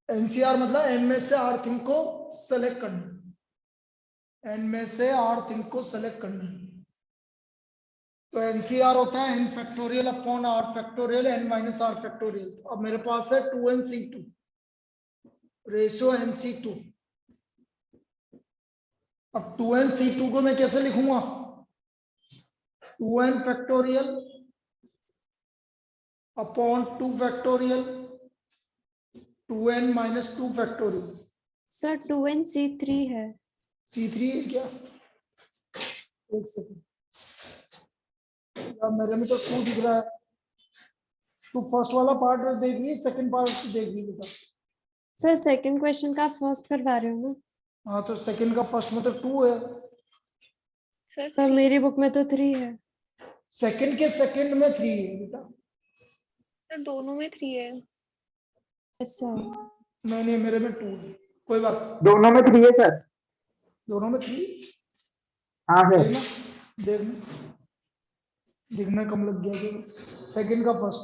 NCR मतलब N में से आर थिंग को सेलेक्ट करना, एन में से आर थिंग को सेलेक्ट करना। तो एनसीआर होता है n factorial upon r factorial n minus r factorial. अब मेरे पास है 2nc2 रेशियो nc2। अब 2nc2 को मैं कैसे लिखूंगा? 2n factorial upon 2 factorial 2n minus 2 factorial. Sir 2nc3 है। C3 है क्या? एक सेकंड, यार मेरे में तो 2 दिख रहा है। तू फर्स्ट वाला पार्ट देख ली, सेकंड पार्ट देख ली बेटा। सर सेकंड क्वेश्चन का फर्स्ट करवा रहे हो ना? हाँ तो सेकंड का फर्स्ट में तो 2 है। सर मेरी बुक में तो 3 है। सेकंड के सेकंड में 3 है बेटा। सर दोनों में 3 है। ऐसा नहीं मेरे में 2 है। कोई बात, दोनों में 3 है सर। दोनों में 3। हाँ सर। देखना देखना दिखना कम लग गया जो। सेकंड का फर्स्ट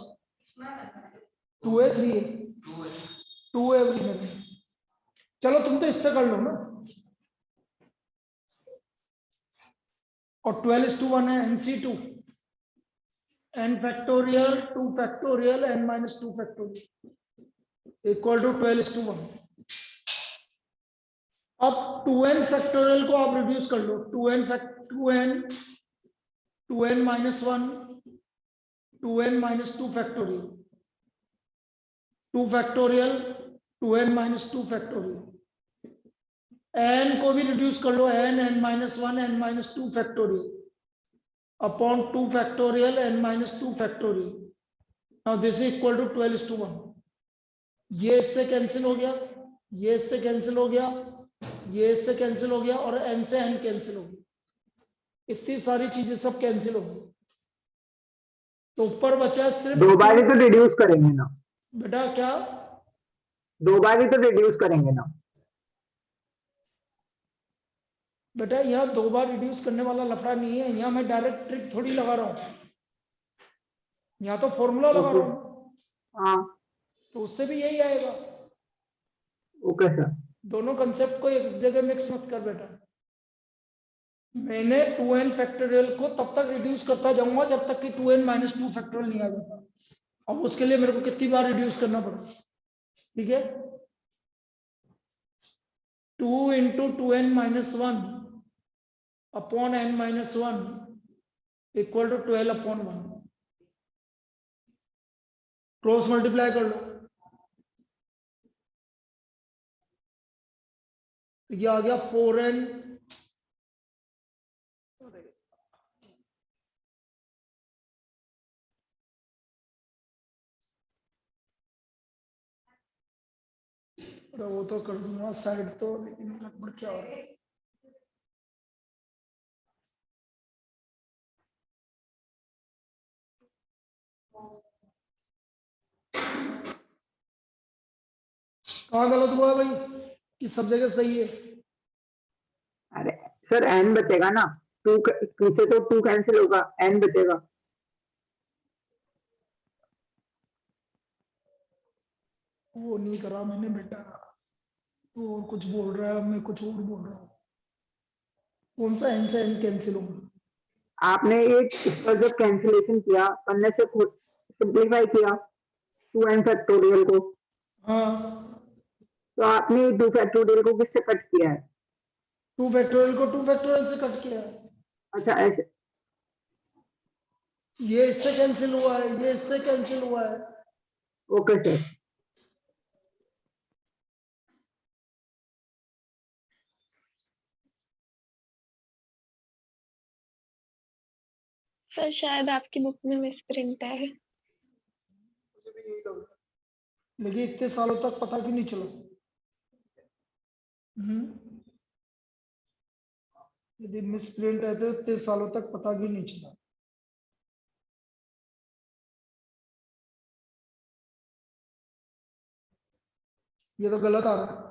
2 है 3 है? 2 है मेरे में। चलो तुम तो इससे कर लो ना। और 12:1 है nc2 n factorial 2 factorial n minus 2 factorial equal to 12:1। अब 2n फैक्टोरियल को आप रिड्यूस कर लो। 2n minus 1 2n minus 2 factorial 2 factorial 2n minus 2 factorial. n को भी रिड्यूस कर लो, n minus 1 n minus 2 factorial upon 2 factorial n minus 2 factorial. Now this is equal to 12:1। ये इससे कैंसिल हो गया, ये इससे कैंसिल हो गया, ये इससे कैंसिल हो गया और n से n कैंसिल हो गया। इतनी सारी चीजें सब कैंसिल हो गई। तो ऊपर बचा सिर्फ 2 बार ही तो रिड्यूस करेंगे ना। बेटा क्या? 2 बार ही तो रिड्यूस करेंगे ना। बेटा यहाँ 2 बार रिड्यूस करने वाला लफड़ा नहीं है। यहाँ मैं डायरेक्ट ट्रिक थोड़ी लगा रहा हूँ, यहाँ तो फॉर्मूला लगा रहा हूँ। हाँ तो उससे भी यही आएगा। Okay sir. दोनों कंसेप्ट को एक जगह मिक्स मत कर बेटा। मैंने 2n फैक्टोरियल को तब तक रिड्यूस करता जाऊंगा जब तक कि 2n माइनस 2 फैक्टोरियल नहीं आ जाता। अब उसके लिए मेरे को कितनी बार रिड्यूस करना पड़ेगा? ठीक है, 2 into 2n minus 1 upon n minus 1 equal to 12 upon 1। Cross multiply कर लो। तो ये आ गया 4n वो तो कर दूंगा साइड तो, लेकिन गड़बड़ क्या हो रहा है? कहाँ गलत हुआ भाई कि सब जगह सही है? अरे सर n बचेगा ना। 2 से तो 2 कैंसिल होगा, n बचेगा। वो नहीं करा मैंने बेटा। तो और कुछ बोल रहा है, मैं कुछ और बोल रहा हूँ। कौन सा n से n कैंसिल होगा? आपने एक इसका जब कैंसिलेशन किया, पन्ने से सिंप्लीफाई किया 2n फैक्टोरियल को, हाँ, तो आपने 2 फैक्टोरियल को किससे कट किया है? 2 फैक्टोरियल को 2 फैक्टोरियल से कट किया है। अच्छा ऐसे। ये इससे कैंसिल हुआ है, ये इससे कैंसिल हुआ है। Okay sir. सर शायद आपकी बुक में मिसप्रिंट है। मुझे भी यही लग रहा है, लेकिन इतने सालों तक पता क्यों नहीं चला? यदि मिसप्रिंट है तो इतने सालों तक पता क्यों नहीं चला? ये तो गलत आ रहा है।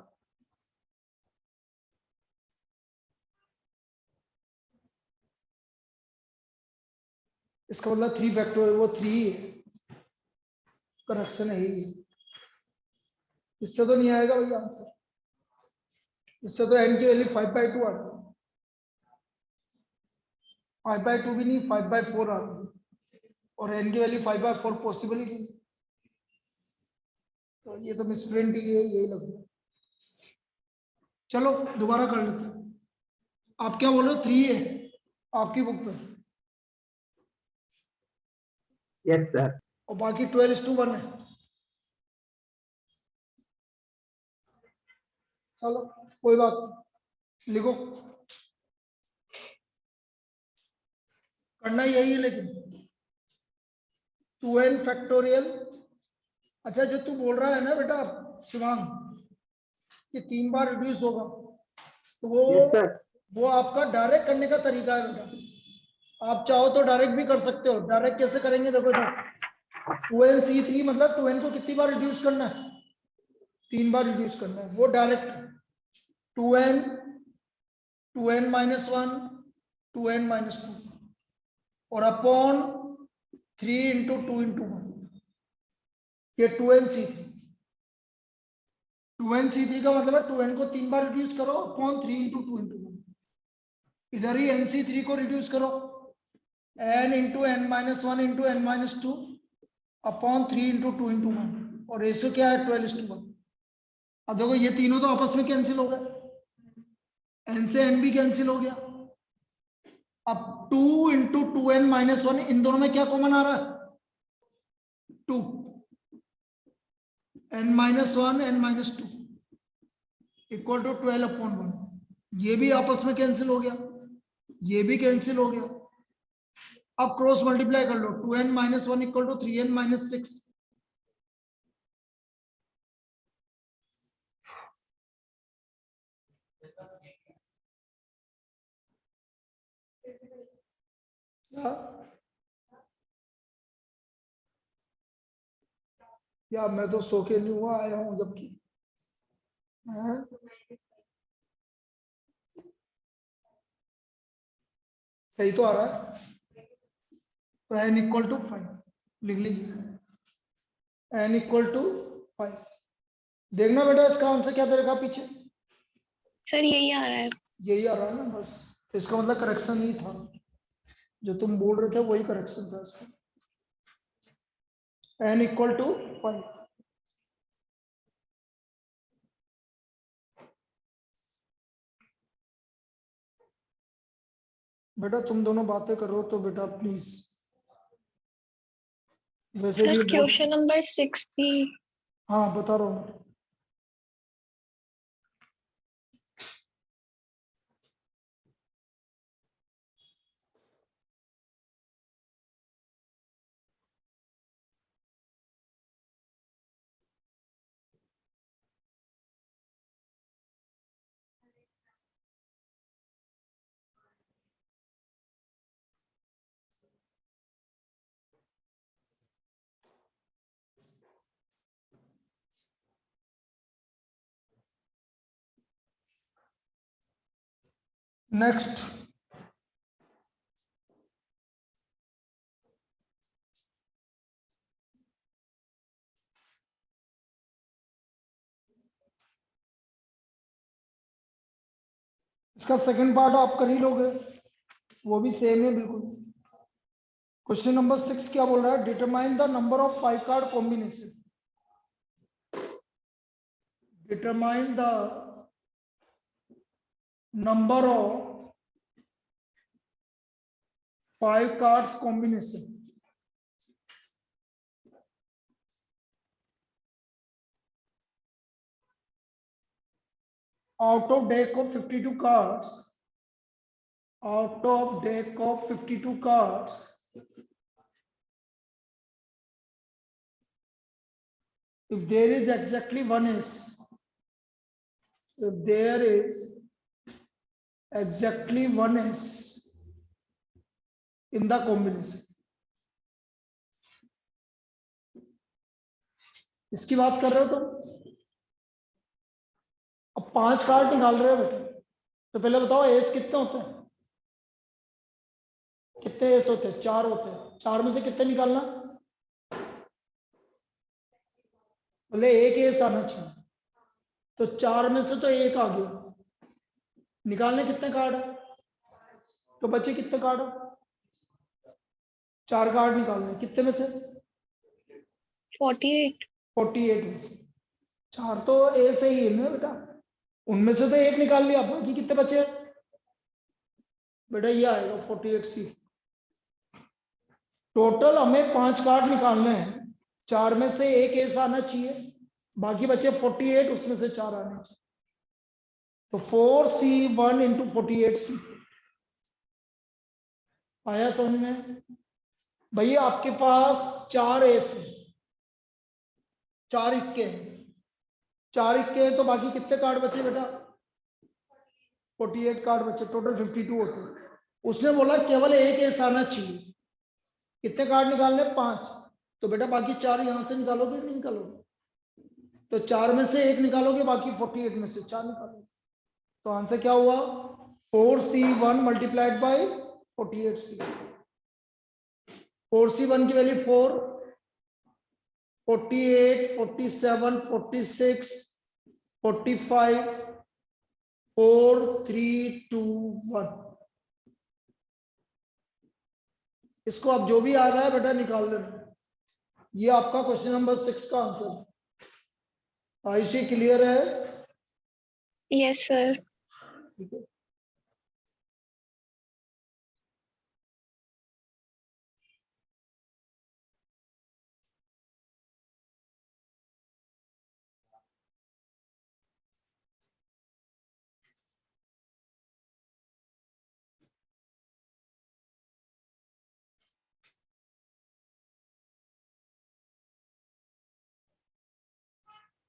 इसका मतलब 3 फैक्टोरियल वो 3 है, करेक्शन है ही। इससे तो नहीं आएगा भैया आंसर, इससे तो n की वैल्यू 5/2 आ रही है, 5/2 भी नहीं 5/4 आ रही है, और n की वैल्यू 5/4 पॉसिबल ही नहीं। तो ये तो मिसप्रिंट ही है, यही लग रहा है। चलो दोबारा कर लेते हैं। आप क्या बोल रहे हो, 3 है आपकी बुक पे, यस सर। और बाकी 12:1 है। चलो कोई बात नहीं, लिखो, करना यही है लेकिन 2n फैक्टोरियल। अच्छा जो तू बोल रहा है ना बेटा शिवांग कि 3 बार रिड्यूस होगा, तो यस सर। वो आपका डायरेक्ट करने का तरीका है बेटा। आप चाहो तो डायरेक्ट भी कर सकते हो। डायरेक्ट कैसे करेंगे, देखो इधर 2nc3 मतलब 2n को कितनी बार रिड्यूस करना है, 3 बार रिड्यूस करना है, वो डायरेक्ट 2n 2n-1 2n-2 और अपॉन 3 इंटू 2 इंटू 1, ये 2nc3। 2nc3 का मतलब है 2n को 3 बार रिड्यूस करो अपॉन 3 इंटू 2 इंटू 1। इधर ही nc3 को रिड्यूस करो n into n-1 into n-2 upon 3 into 2 into 1, और रेशियो क्या है 12:1। अब देखो ये तीनों तो आपस में कैंसिल हो गए, n से n भी कैंसिल हो गया। अब 2 इंटू 2n-1, इन दोनों में क्या कॉमन आ रहा है, 2, n-1 n-2 इक्वल टू 12/1। ये भी आपस में कैंसिल हो गया, ये भी कैंसिल हो गया। अब क्रॉस मल्टीप्लाई कर लो, 2n-1 इक्वल टू 3n-6। या मैं तो सो के नहीं हुआ, आया हूं जबकि। हाँ? सही तो आ रहा है। तो n इक्वल टू 5 लिख लीजिए, n इक्वल टू 5। देखना बेटा इसका आंसर क्या देगा पीछे, सर यही आ रहा है। यही आ रहा है ना, बस तो इसका मतलब करेक्शन ही था, जो तुम बोल रहे थे वही करेक्शन था इसका। n equal to 5। बेटा तुम दोनों बातें करो तो बेटा प्लीज, वैसे भी सर बहुत। क्वेश्चन नंबर 6 भी। हाँ बता रहा हूँ। नेक्स्ट, इसका सेकंड पार्ट आप कर ही लोगे, वो भी सेम है बिल्कुल। क्वेश्चन नंबर 6 क्या बोल रहा है, determine the number of 5 card combination. Determine the number of 5 cards combination. out of deck of 52 cards, out of deck of 52 cards, if there is exactly one ace, if there is exactly one ace in the combination, इसकी बात कर रहे हो तुम। अब 5 card निकाल रहे हो बेटा, तो पहले बताओ एस कितने होते हैं, कितने एस होते हैं, 4 होते हैं। 4 में से कितने निकालना, बोले एक एस आना चाहिए। तो 4 में से तो एक आ गया, निकालने कितने कार्ड है? तो बच्चे कितने कार्ड? 4 कार्ड निकालने, कितने में से? 48। 48 में से 4 तो ए से ही है ना बेटा, उनमें से तो एक निकाल लिया, बाकी कितने बचे बेटा? ये आएगा 48C। टोटल हमें 5 कार्ड निकालने हैं, 4 में से एक ऐसा आना चाहिए, बाकी बचे 48, उसमें से 4 आने चाहिए। तो 4C1 इंटू 48C आया समझ में? भैया आपके पास 4 एस, 4 इक्के हैं, 4 इक्के हैं, तो बाकी कितने कार्ड बचे बेटा? 48 कार्ड बचे, टोटल 52 होते हैं। उसने बोला केवल एक एस आना चाहिए, कितने कार्ड निकालने? 5। तो बेटा बाकी 4 यहां से निकालोगे नहीं निकालोगे? तो 4 में से एक निकालोगे, बाकी 48 में से 4 निकालोगे। तो आंसर क्या हुआ? 4C1 multiplied by 48C। 4C1 की वैल्यू 4, 48, 47, 46, 45, 4, 3, 2, 1। इसको अब जो भी आ रहा है बेटा निकाल लेना। ये आपका क्वेश्चन नंबर 6 का आंसर है। आयुषी क्लियर है? Yes sir. ठीक है।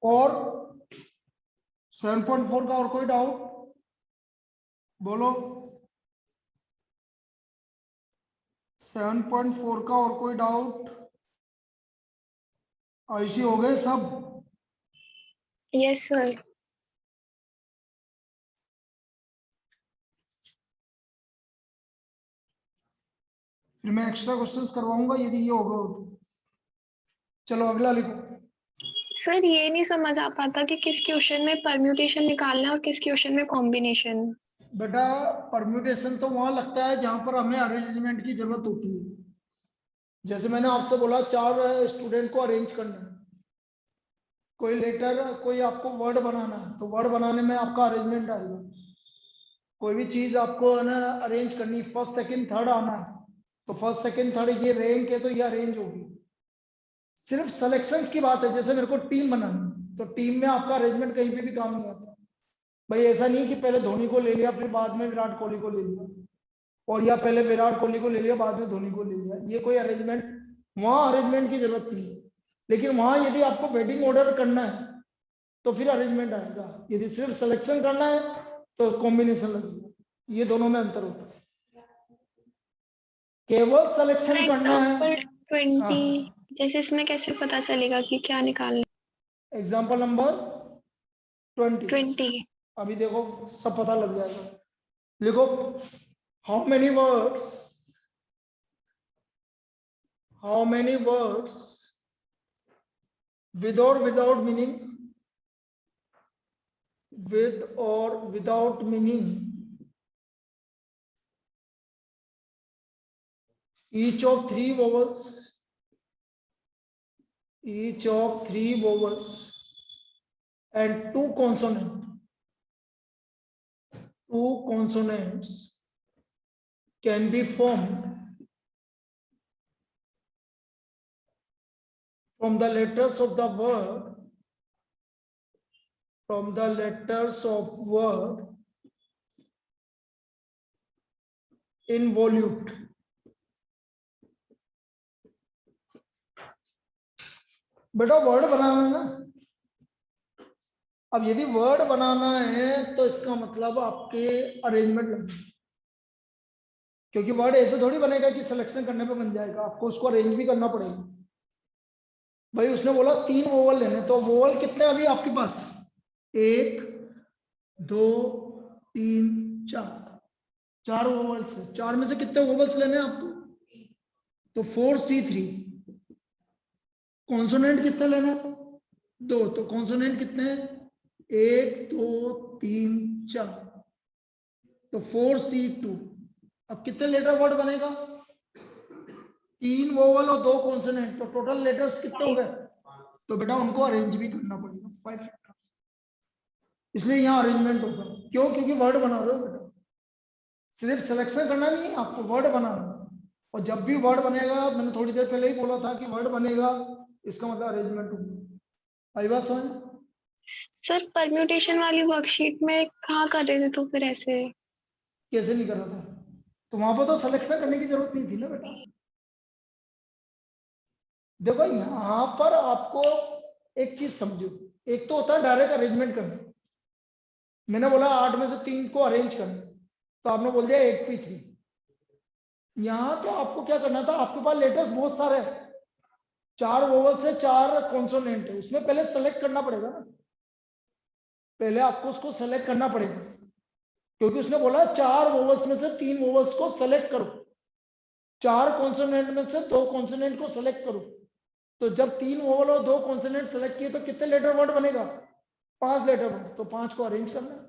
और 7.4 का और कोई डाउट बोलो? 7.4 का और कोई डाउट? आयुषी हो गए सब? Yes sir. फिर मैं एक्स्ट्रा क्वेश्चंस करवाऊंगा यदि ये होगा तो। चलो अगला लिखो। सर ये नहीं समझ आ पाता कि किस क्वेश्चन में परम्यूटेशन निकालना है और किस क्वेश्चन में कॉम्बिनेशन। बेटा परम्यूटेशन तो वहां लगता है जहां पर हमें अरेंजमेंट की जरूरत होती है। जैसे मैंने आपसे बोला 4 स्टूडेंट को अरेंज करना है, कोई लेटर, कोई आपको वर्ड बनाना है, तो वर्ड बनाने में आपका अरेंजमेंट आएगा। कोई भी चीज आपको है ना अरेंज करनी, फर्स्ट सेकंड थर्ड आना है, तो फर्स्ट सेकंड थर्ड ये रैंक है तो ये अरेंज होगी। सिर्फ सिलेक्शन की बात है, जैसे मेरे को टीम बनानी, तो टीम में आपका अरेंजमेंट कहीं पे भी काम नहीं आता भाई। ऐसा नहीं कि पहले धोनी को ले लिया फिर बाद में विराट कोहली को ले लिया, और या पहले विराट कोहली को ले लिया बाद में धोनी को ले लिया, ये कोई अरेंजमेंट, वहां अरेंजमेंट की जरूरत नहीं है। लेकिन वहां यदि आपको बैटिंग ऑर्डर करना है तो फिर अरेंजमेंट आएगा, यदि सिर्फ सिलेक्शन करना है तो कॉम्बिनेशन लगेगा। ये दोनों में अंतर होता है। केवल सिलेक्शन करना है। एग्जाम्पल 20, जैसे इसमें कैसे पता चलेगा कि क्या निकालना? Example number 20। 20। अभी देखो सब पता लग जाएगा। लिखो how many words with or without meaning, with or without meaning, each of 3 vowels and 2 consonants can be formed from the letters of the word, involute. बेटा वर्ड बनाना है ना। अब यदि वर्ड बनाना है तो इसका मतलब आपके अरेंजमेंट लगेगा, क्योंकि वर्ड ऐसे थोड़ी बनेगा कि सिलेक्शन करने पे बन जाएगा, आपको उसको अरेंज भी करना पड़ेगा। भाई उसने बोला 3 वोवल लेने, तो वोवल कितने अभी आपके पास? 1, 2, 3, 4 वोवल्स है। 4 में से कितने वोवल्स लेने हैं आपको? तो 4C3। कॉन्सोनेंट कितने लेने हैं? 2। तो कॉन्सोनेंट कितने हैं? 1 2 3 4, तो 4C2। अब कितने लेटर वर्ड बनेगा? 3 वोवल और 2 कॉन्सोनेंट, तो टोटल लेटर्स कितने हो गए? तो बेटा उनको अरेंज भी करना पड़ेगा 5 फैक्टर, इसलिए यहाँ अरेंजमेंट होगा। क्यों? क्योंकि वर्ड बना रहे हो बेटा, सिर्फ सिलेक्शन करना नहीं है आपको, वर्ड बनाना है। और जब भी वर्ड बनेगा, मैंने थोड़ी देर पहले ही बोला था कि वर्ड बनेगा, इसका मतलब अरेंजमेंट होगा। आई बात समझ? सर परम्यूटेशन वाली वर्कशीट में कहाँ कर रहे थे तो फिर ऐसे? कैसे नहीं कर रहा था? तो वहां पर तो सिलेक्शन करने की जरूरत नहीं थी ना बेटा। देखो यहाँ पर आपको एक चीज समझो, एक तो होता है डायरेक्ट अरेंजमेंट करना। मैंने बोला 8 में से 3 को अरेंज करना, तो आपने बोल दिया 8p3। यहाँ तो आपको क्या करना था, आपके पास लेटर्स बहुत सारे हैं, 4 वोवल से 4 कॉन्सोनेंट है, उसमें पहले सेलेक्ट करना पड़ेगा ना, पहले आपको उसको सेलेक्ट करना पड़ेगा, क्योंकि उसने बोला 4 वोवल्स में से 3 वोवल्स को सेलेक्ट करो, 4 कॉन्सोनेंट में से 2 कॉन्सोनेंट को सेलेक्ट करो। तो जब 3 वोवल और 2 कॉन्सोनेंट सेलेक्ट किए तो कितने लेटर वर्ड बनेगा? 5 लेटर वर्ड, तो 5 को अरेंज करना है।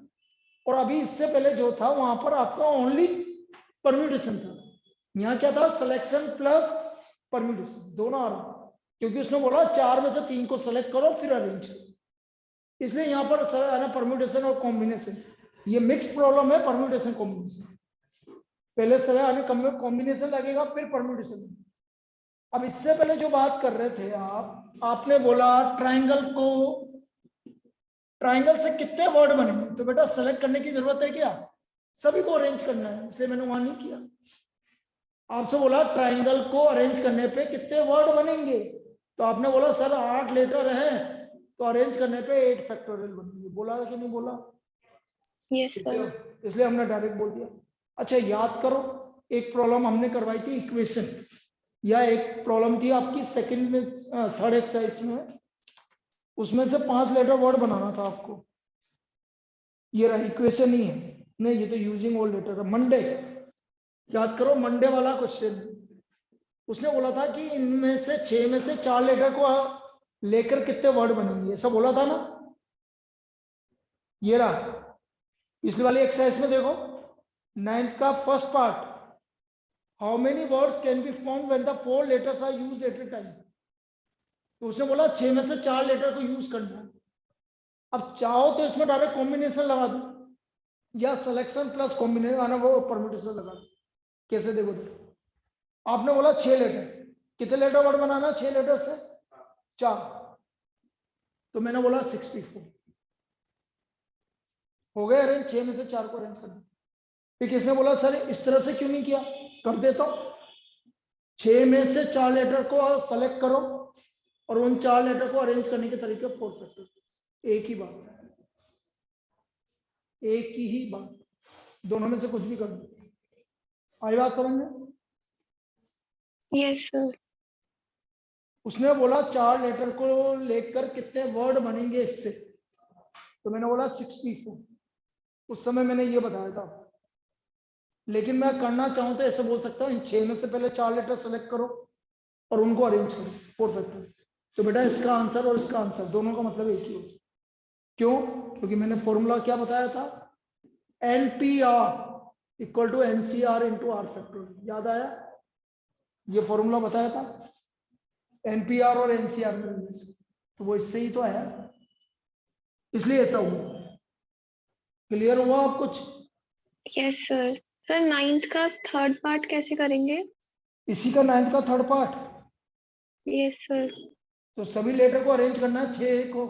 और अभी इससे पहले जो था वहां पर आपका ओनली परम्यूटेशन था, यहाँ क्या था? सिलेक्शन प्लस परम्यूटेशन दोनों आ रहा, क्योंकि उसने बोला 4 में से 3 को सेलेक्ट करो फिर अरेंज करो, इसलिए यहाँ पर परम्यूटेशन और कॉम्बिनेशन, ये मिक्स प्रॉब्लम है। परम्यूटेशन कॉम्बिनेशन पहले कॉम्बिनेशन लगेगा फिर परम्यूटेशन। अब इससे पहले जो बात कर रहे थे आपने बोला ट्राइंगल से कितने वर्ड बनेंगे, तो बेटा सेलेक्ट करने की जरूरत है क्या? सभी को अरेंज करना है, इसलिए मैंने वहां नहीं किया। आपसे बोला ट्राइंगल को अरेंज करने पे कितने वर्ड बनेंगे, तो आपने बोला सर 8 लेटर हैं, तो अरेंज करने पे 8 फैक्टोरियल बनेंगे। बोला कि नहीं बोला? Yes sir. इसलिए हमने डायरेक्ट बोल दिया। अच्छा याद करो, एक प्रॉब्लम हमने करवाई थी इक्वेशन, या एक प्रॉब्लम थी आपकी सेकंड में, थर्ड एक्सरसाइज में, उसमें से 5 लेटर वर्ड बनाना था आपको। ये रहा इक्वेशन ही है, नहीं ये तो यूजिंग ऑल लेटर है। मंडे, याद करो मंडे वाला क्वेश्चन, उसने बोला था कि इनमें से 6 में से 4 लेटर को लेकर कितने वर्ड बनेंगे, ऐसा बोला था ना। ये रहा, पिछली वाली एक्सरसाइज में देखो 9th का first part, how many words can be form when the 4 letters are used at a time. तो उसने बोला 6 में से 4 लेटर को यूज करना है। अब चाहो तो इसमें डायरेक्ट कॉम्बिनेशन लगा दो, या सिलेक्शन प्लस कॉम्बिनेशन वो परम्यूटेशन लगा दो। कैसे देखो आपने बोला 6 लेटर, कितने लेटर वर्ड बनाना? 6 लेटर से 4, तो मैंने बोला 64 हो गए अरेंज, 6 में से 4 को अरेंज करना। फिर किसने बोला सर इस तरह से क्यों नहीं किया? कर देता हूं, 6 में से 4 लेटर को सेलेक्ट करो और उन 4 लेटर को अरेंज करने के तरीके 4 फैक्टर, एक ही बात, एक ही बात, दोनों में से कुछ भी कर दो। आई बात समझ में? Yes sir. उसने बोला 4 लेटर को लेकर कितने वर्ड बनेंगे इससे, तो मैंने बोला 64। उस समय मैंने ये बताया था, लेकिन मैं करना चाहूं तो ऐसे बोल सकता हूं, इन 6 में से पहले 4 लेटर सेलेक्ट करो और उनको अरेंज करो 4 फैक्टर। तो बेटा इसका आंसर और इसका आंसर दोनों का मतलब एक ही हो। क्यों? क्योंकि मैंने फॉर्मूला क्या बताया था, NPR equal to NCR into r factorial. याद आया? ये फॉर्मूला बताया था NPR और NCR में, तो वो इससे ही तो आया, इसलिए ऐसा हुआ। क्लियर हुआ आप कुछ? Yes sir. सर 9th का थर्ड पार्ट कैसे करेंगे? इसी का 9th का थर्ड पार्ट। Yes sir. तो सभी लेटर को अरेंज करना है 6 को,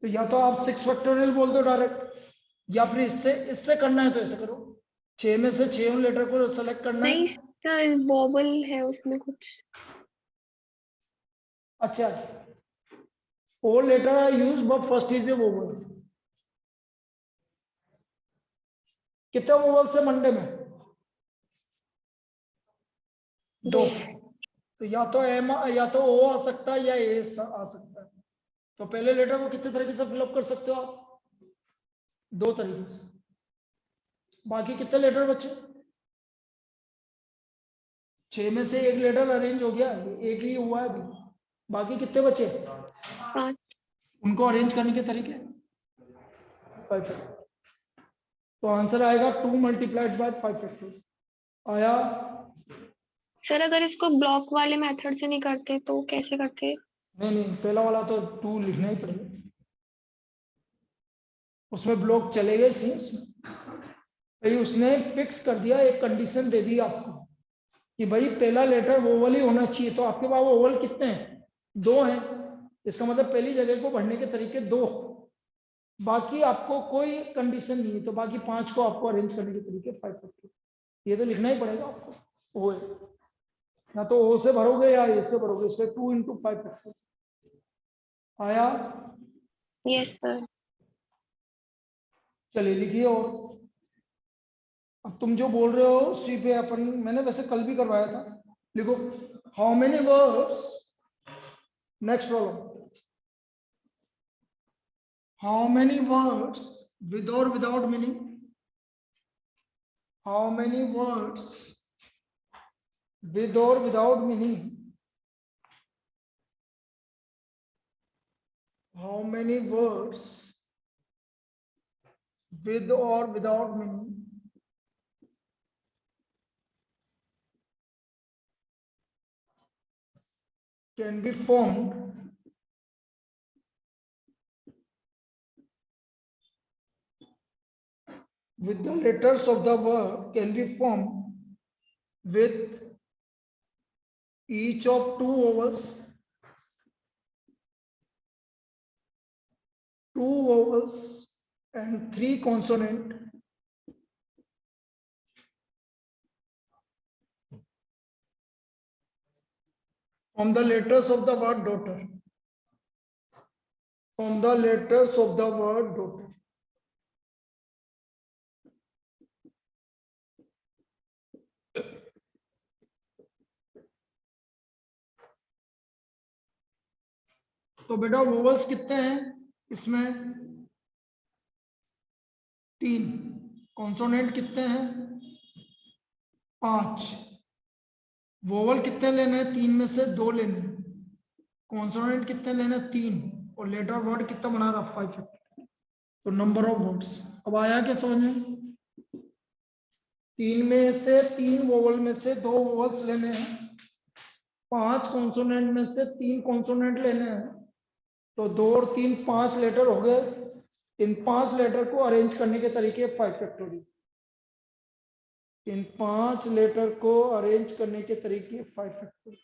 तो या तो आप 6 फैक्टोरियल बोल दो डायरेक्ट, या फिर इससे करना है तो ऐसे करो, 6 में से 6 लेटर को सेलेक्ट करना नहीं है। सर, वोबल है उसमें कुछ। अच्छा, all letter are used but first is a vowel। कितने वोवल से मंडे में? 2। तो या तो एम या तो ओ आ सकता है या ए आ सकता है। तो पहले लेटर को कितने तरीके से फिलअप कर सकते हो आप? 2 तरीके से। बाकी कितने लेटर बचे? 6 में से 1 लेटर अरेंज हो गया, एक ही हुआ है अभी, बाकी कितने बचे? 5। उनको अरेंज करने के तरीके 5 फैक्टोरियल। तो आंसर आएगा 2 मल्टीप्लाइड बाय 5 फैक्टोरियल। आया? सर अगर इसको ब्लॉक वाले मेथड से नहीं करते तो कैसे करते? नहीं, पहला वाला तो 2 लिखना ही पड़ेगा, उसमें ब्लॉक चलेगा ही उसमें। भाई उसने फिक्स कर दिया, एक कंडीशन दे दी आपको कि भाई पहला लेटर वोवल ही होना चाहिए। तो आपके पास वोवल कितने हैं? 2 हैं। इसका मतलब पहली जगह को भरने के तरीके 2, बाकी आपको कोई कंडीशन नहीं है, तो बाकी 5 को आपको अरेंज करने के तरीके 5 फैक्टोरियल। ये तो लिखना ही पड़ेगा आपको। ओ है, या तो ओ से भरोगे या ए से भरोगे, इसलिए 2 × 5 फैक्टोरियल। आया? Yes sir. चलिए लिखिए। और अब तुम जो बोल रहे हो उसी पे अपन, मैंने वैसे कल भी करवाया था। लिखो, how many words, next problem, how many words with और without meaning, how many words with or without meaning, how many words with or without meaning can be formed with the letters of the word, can be formed with each of 2 vowels, 2 vowels and 3 consonant from the letters of the word daughter, from the letters of the word daughter. तो बेटा vowels कितने हैं इसमें? 3। Consonant कितने हैं? 5। Vowel कितने लेने हैं? 3 में से 2 लेने हैं। कॉन्सोनेंट कितने लेने हैं? 3। और लेटर वर्ड कितना बना रहा? 5। तो नंबर ऑफ वर्ड्स अब आया क्या समझ में? 3 में से 3 वोवल में से 2 वोवल्स लेने हैं, 5 कॉन्सोनेंट में से 3 कॉन्सोनेंट लेने हैं। तो 2 और 3 5 लेटर हो गए। इन 5 लेटर को अरेंज करने के तरीके 5 फैक्टोरियल। इन 5 लेटर को अरेंज करने के तरीके 5 फैक्टोरियल।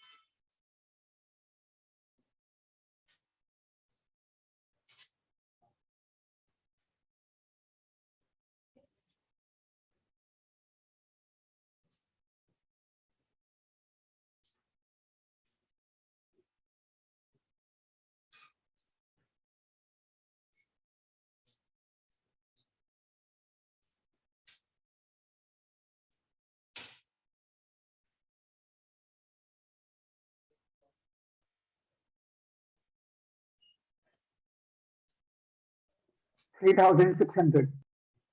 $3,600।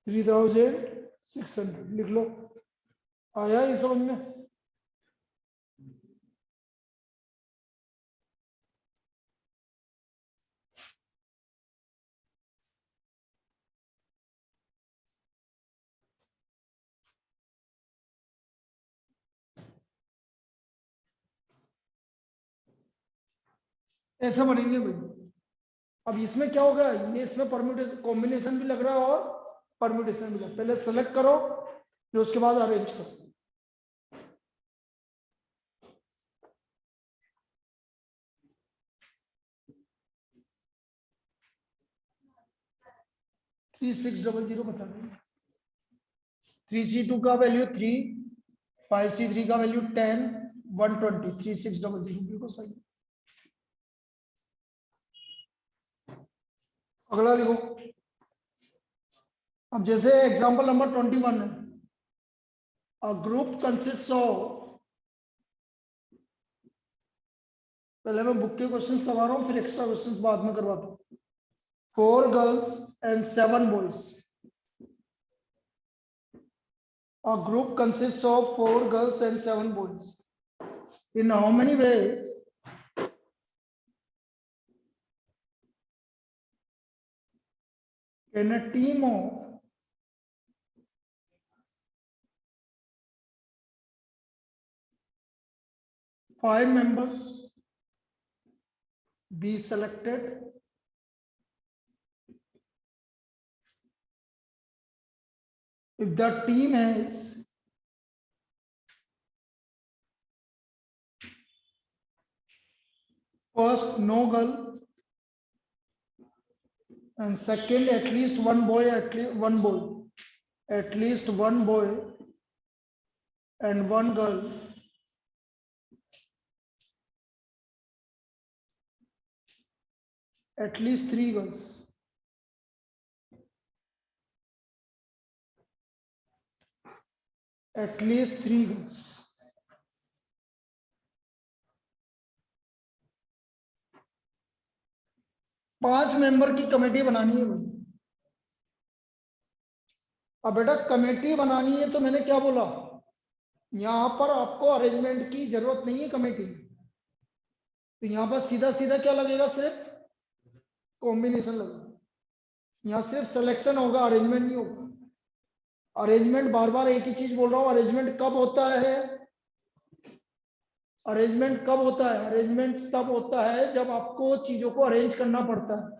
3600 लिख लो। आया ये समझ में? ऐसा बनेंगे भाई। अब इसमें क्या होगा? ये इसमें परम्यूटेशन कॉम्बिनेशन भी लग रहा है और परम्यूटेशन भी लग रहा है। पहले सेलेक्ट करो, फिर उसके बाद अरेंज करो। थ्री 600 बता दें। 3C2 का वैल्यू 3, 5C3 का वैल्यू 10, 120, 3600 बिल्कुल सही। अगला लिखो। अब जैसे एग्जांपल नंबर 21 है, अ ग्रुप कंसिस्ट ऑफ, पहले मैं बुक के क्वेश्चंस करवा रहा हूँ, फिर एक्स्ट्रा क्वेश्चंस बाद में करवाता हूँ। 4 girls and 7 boys. A group consists of 4 girls and 7 boys. In how many ways in a team of 5 members, be selected if the team has first no girl and second at least one boy, at least one boy and one girl, at least 3 girls, at least 3 girls. पांच member की committee बनानी है भाई। अब बेटा committee बनानी है तो मैंने क्या बोला, यहां पर आपको अरेंजमेंट की जरूरत नहीं है कमेटी, तो यहां पर सीधा सीधा क्या लगेगा, सिर्फ कॉम्बिनेशन लगेगा। यहां सिर्फ सिलेक्शन होगा, अरेंजमेंट नहीं होगा। अरेंजमेंट बार बार एक ही चीज बोल रहा हूं, अरेंजमेंट कब होता है, अरेंजमेंट कब होता है, अरेंजमेंट तब होता है जब आपको चीजों को अरेंज करना पड़ता है।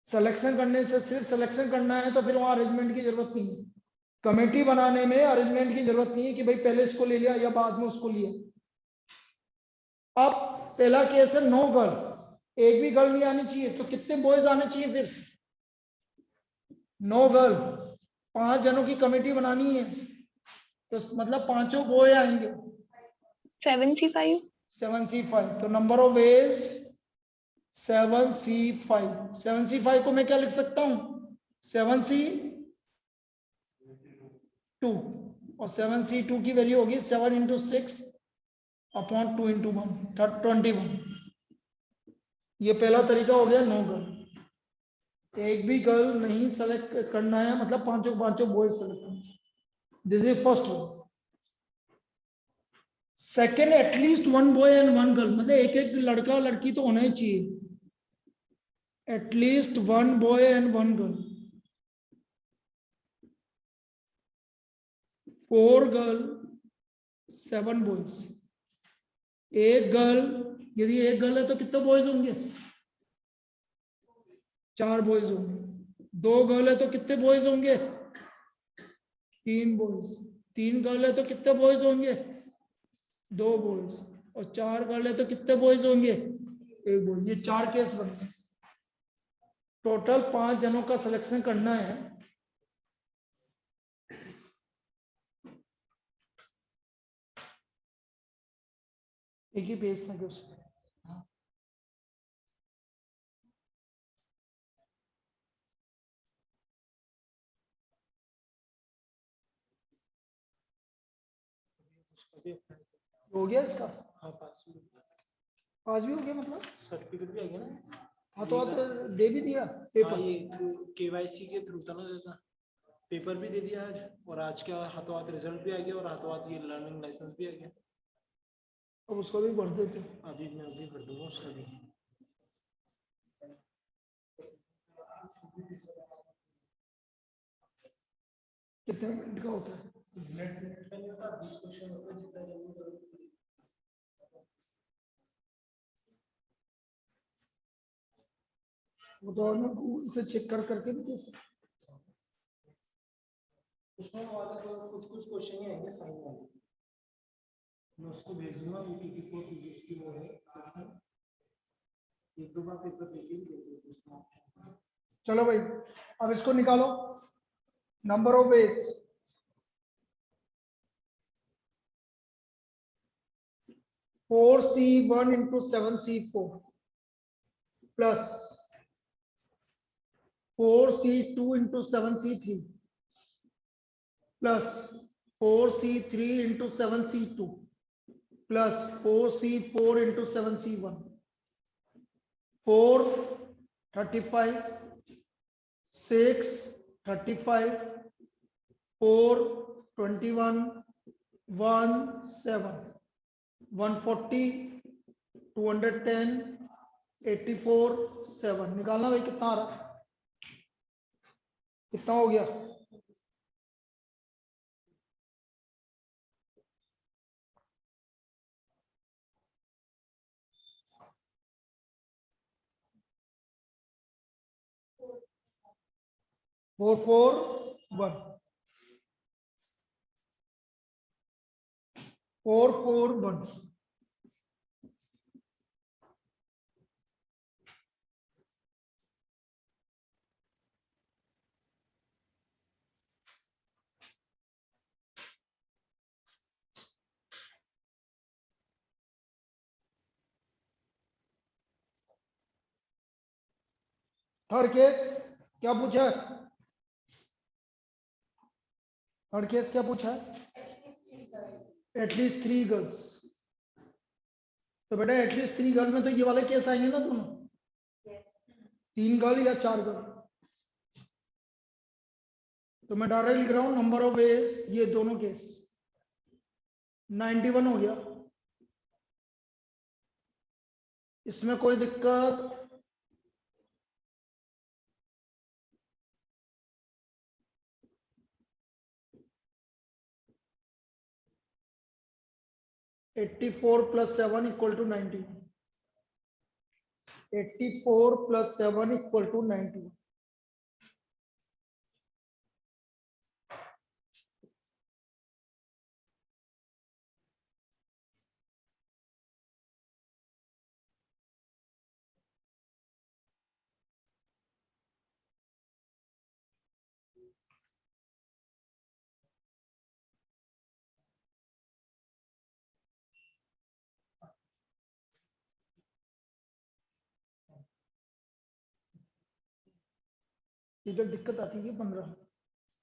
सिलेक्शन करने से सिर्फ सिलेक्शन करना है तो फिर वहां अरेंजमेंट की जरूरत नहीं है। कमेटी बनाने में अरेंजमेंट की जरूरत नहीं है कि भाई पहले इसको ले लिया या बाद में उसको लिया। अब पहला केस है नो गर्ल, एक भी गर्ल नहीं आनी चाहिए, तो कितने बॉयज आने चाहिए फिर, नो गर्ल, 5 जनों की कमेटी बनानी है तो मतलब 5 बॉय आएंगे, 7C5 7C5, तो number of ways 7C5। 7C5 को मैं क्या लिख सकता हूं, 7C2, और 7C2 की वैल्यू होगी 7 × 6 अपॉन 2 × 1, 21। ये पहला तरीका हो गया नो गर्ल, एक भी गर्ल नहीं सेलेक्ट करना है, मतलब 5 बॉयज सेलेक्ट करना। This is first one. Second, at least 1 boy and 1 girl, मतलब एक लड़का लड़की तो होना ही चाहिए, at least 1 boy and 1 girl, 4 girl 7 boys. एक गर्ल, यदि एक गर्ल है तो कितने बॉयज होंगे, 4 बॉयज होंगे। 2 गर्ल है तो कितने बॉयज होंगे, 3 बॉयज। 3 गर्ल है तो कितने बॉयज होंगे, 2 बॉयज। और 4 गर्ल है तो कितने बॉयज होंगे, 1 बॉय। ये 4 केस बने। टोटल 5 जनों का सिलेक्शन करना है। एक ही पेज था उसमें, हो गया इसका, हाँ पास भी हो गया, मतलब सर्टिफिकेट भी आ गया ना। हाँ तो आप दे भी दिया हाँ पेपर। ये KYC के थ्रू था ना देता, पेपर भी दे दिया आज, और आज का हाथों हाथ रिजल्ट भी आ गया, और हाथों हाथ ये लर्निंग लाइसेंस भी आ गया। अब उसको भी भर देते। अभी मैं अभी भर दूंगा उसका भी। कितने मिनट का होता है, 20 क्वेश्चन होता है, जितना जल्दी करो। वो तो और मैं गूगल से चेक करके भी दे सकता। उसमें वाले तो कुछ क्वेश्चन ही आएंगे साइन वाले, मैं उसको भेज दूंगा यूटी को, की वो है एक दो बार पेपर देके। चलो भाई अब इसको निकालो, number of ways 4C1 × 7C4 plus 4C2 × 7C3 plus 4C3 × 7C2 plus 4C4 × 7C1, 4 35, 6 35, 4 21, 1 7, 140, 210, 84 7। निकालना भाई कितना आ रहा है, कितना हो गया? Four four one, 441। Third case क्या पूछा है? थर्ड केस क्या पूछा है? At least 3 girls. तो बेटा एटलीस्ट 3 गर्ल में तो ये वाले केस आएंगे ना दोनों, 3 गर्ल या 4 गर्ल। तो मैं डायरेक्ट लिख रहा हूं नंबर ऑफ वेज, ये दोनों केस 91 हो गया। इसमें कोई दिक्कत? (84 + 7 = 90). 84 + 7 = 90। इधर दिक्कत आती है 15,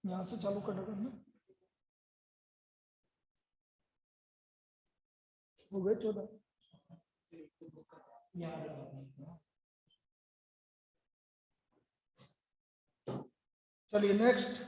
यहां से चालू करना। हो गए 14। चलिए नेक्स्ट।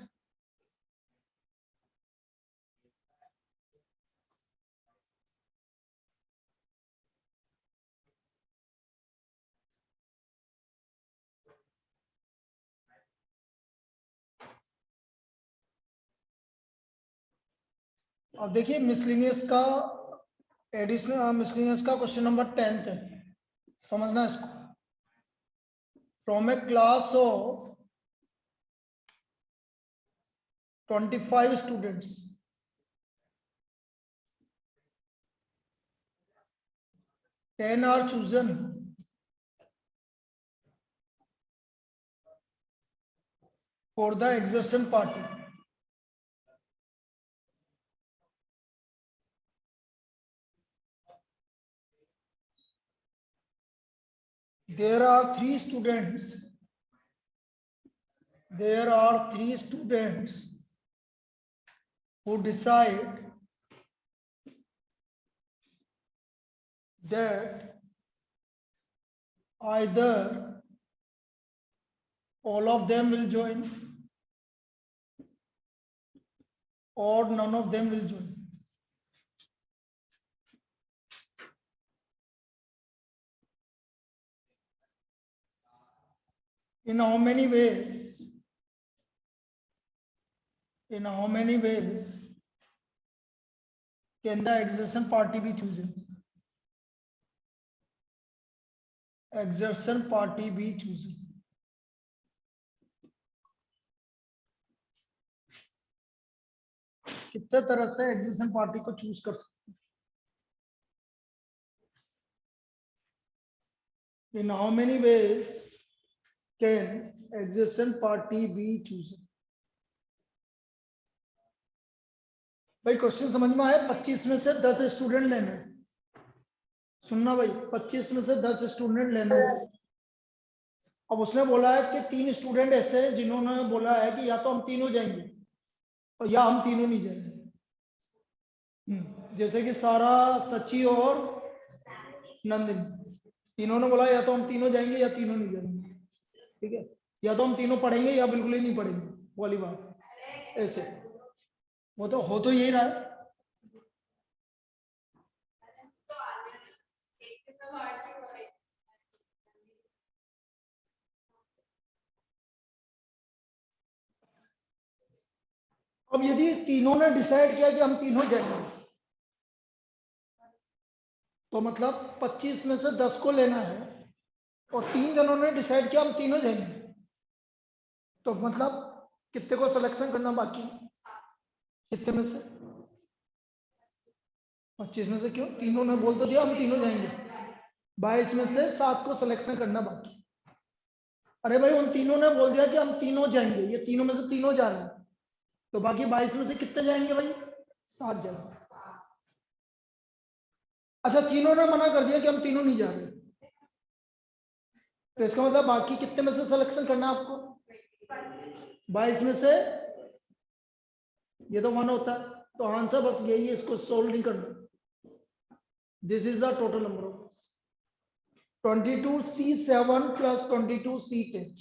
अब देखिए मिसलिनियस का एडिशनल मिसलिनियस का क्वेश्चन नंबर 10 है, समझना इसको। From A class of 25 students, 10 are chosen for the exertion party. There are 3 students. There are 3 students who decide that either all of them will join or none of them will join. In how many ways? In how many ways can the exertion party be chosen? Exertion party be chosen. कितने तरह से existent party को choose कर सकते हैं? In how many ways can existent party be chosen? भाई question समझ में आया? 25 में से 10 स्टूडेंट लेने, सुनना भाई, 25 में से 10 स्टूडेंट लेने। अब उसने बोला है कि 3 स्टूडेंट ऐसे हैं जिन्होंने बोला है कि या तो हम तीनों जाएंगे और या हम तीनों नहीं जाएंगे। जैसे कि सारा, सची और नंदिनी, तीनों ने बोला या तो हम तीनों जाएंगे या तीनों नहीं जाएंगे। ठीक है, या तो हम तीनों पढ़ेंगे या बिल्कुल ही नहीं पढ़ेंगे वाली बात। ऐसे वो तो हो तो यही रहा है। अब यदि तीनों ने डिसाइड किया कि हम तीनों जाएंगे, तो मतलब 25 में से 10 को लेना है और 3 जनों ने डिसाइड किया हम तीनों जाएंगे, तो मतलब कितने को सिलेक्शन करना बाकी? कितने में से? 25 में से, क्यों? तीनों ने बोल तो दिया हम तीनों जाएंगे। 22 में से 7 को सिलेक्शन करना बाकी। अरे भाई उन तीनों ने बोल दिया कि हम तीनों जाएंगे, ये तीनों में से तीनों जा रहे हैं, तो बाकी 22 में से कितने जाएंगे भाई? 7 जाएंगे। अच्छा, तीनों ने मना कर दिया कि हम तीनों नहीं जा रहे, तो इसका मतलब बाकी कितने में से सिलेक्शन करना है आपको? 22 में से, ये तो 1 होता है, तो आंसर बस यही है, इसको सोल्व नहीं करना। This is the total number of 22C7 plus 22C10।